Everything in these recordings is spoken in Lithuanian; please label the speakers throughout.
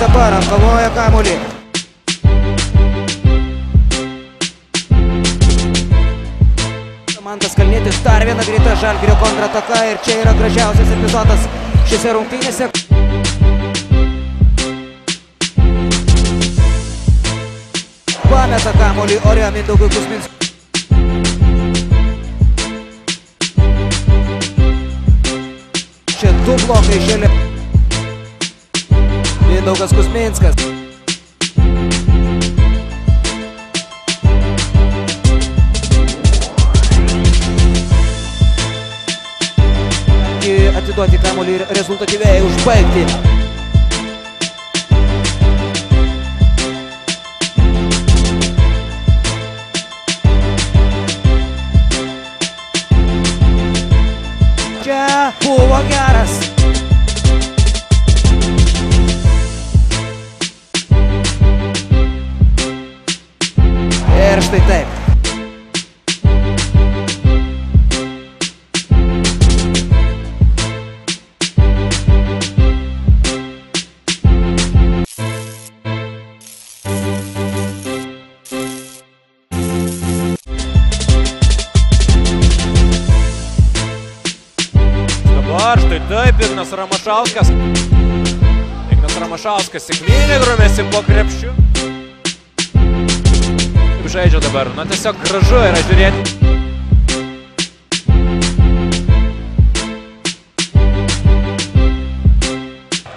Speaker 1: dabar atkovoja kamuolį. Mantas Kalnietis, dar viena greita Žalgirio kontrataka ir čia yra gražiausias epizodas šiose rungtynėse. Pameta kamuolį ore Mindaugui Kuzminskui. Čia du blokai šalia. Mindaugas Kuzminskas. Atiduoti kamuolį ir rezultatyviai užbaigti. Čia buvo geras. Ir štai taip.
Speaker 2: Štai taip, Ignas Ramašauskas. Ignas Ramašauskas sėkmingai grumėsi po krepšiu. Kaip žaidžia dabar, na tiesiog gražu yra žiūrėti.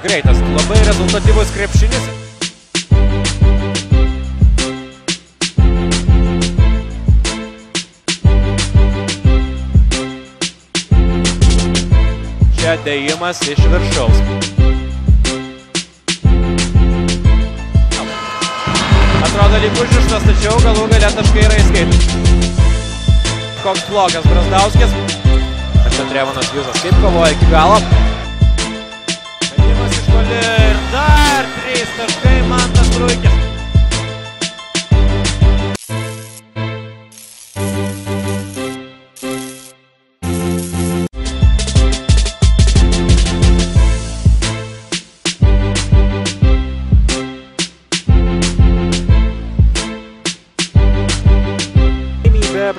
Speaker 2: Greitas, labai rezultatyvus krepšinis. Dėjimas iš viršaus. Atrodo lyg užrištas, tačiau galų gale taškai yra įskaitomi. Koks blogas Brazdauskis. Čia Trevonas Jusas kaip kovoja iki galo. Metimas iš toli ir dar 3 taškai Mantas Ruikis.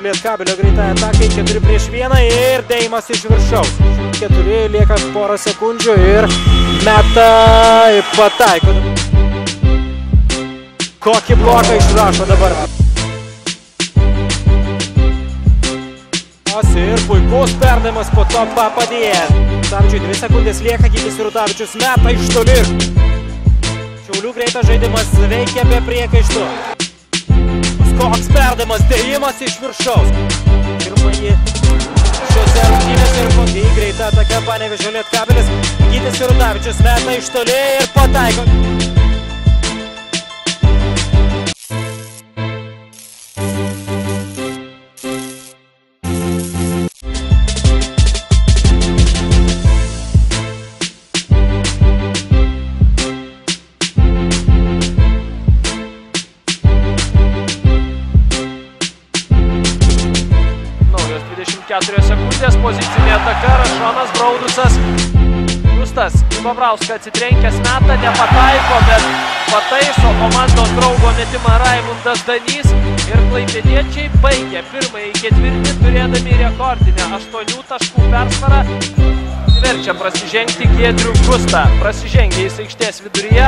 Speaker 3: Lietkabelio greitai atakai 4-1 ir dėjimas iš viršaus. 4 lieka porą sekundžių ir meta ir pataiko. Kokį bloką išrašo dabar. Ir puikus perdavimas po to Papadėjas. Samčiui 2 sekundės lieka, Gytis Rutavičius meta iš toli. Šiaulių greitas žaidimas veikia be priekaištų. Koks perdavimas, dėjimas iš viršaus. Pirmąjį šiose rungtynėse ir po greita ataka Panevėžio Lietkabelis. Gytis Rutavičius meta iš toli ir pataiko. Sekundės pozicinė ataka, Rašonas Braudusas. Justas į Babrauską atsitrenkęs meta, nepataiko, bet pataiso komandos draugo metimą Raimundas Danys. Ir klaipėdiečiai baigė pirmąjį ketvirtį, turėdami rekordinę 8 taškų persvarą. Verčia prasižengti Giedrių Gustą. Prasižengė jis aikštės viduryje.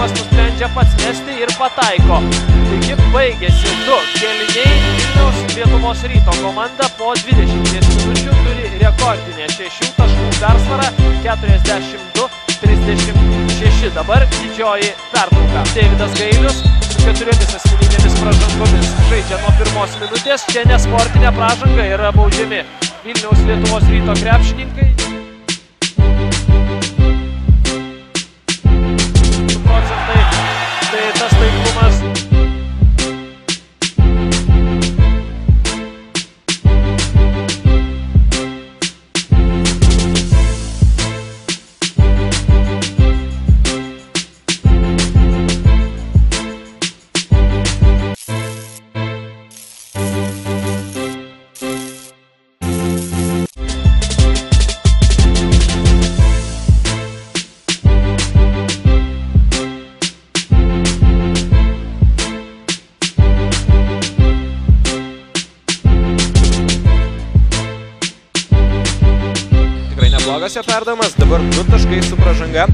Speaker 3: Nusprendžia pats mesti ir pataiko. Taigi baigėsi 2 kėliniai. Vilniaus Lietuvos Ryto komanda po 20 minučių turi rekordinę 6 taškų persvarą 42-36. Dabar didžioji pertrauka. Deividas Gailius su 4 asmeninėmis pražangomis žaidžia nuo 1 minutės. Čia nesportinė pražanga yra baudžiami Vilniaus Lietuvos Ryto krepšininkai. Tai tas taiklumas.
Speaker 2: pirmas jo perdavimas, dabar 2 taškai su pražanga.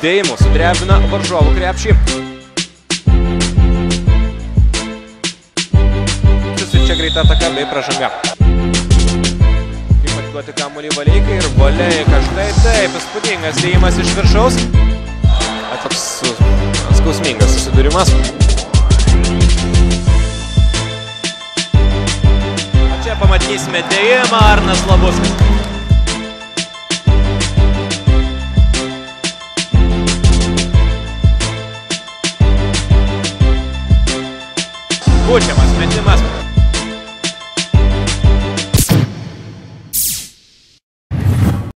Speaker 2: Dėjimu sudrebina varžovų krepšį. Čia greita ataka bei pražanga. Kaip atiduoti kamuolį Valeikai ir Valeika. Štai taip, įspūdingas dėjimas iš viršaus. Toks skausmingas susidūrimas. O čia pamatysime dėjimą Arnas Labuskas. Pučiamas metimas.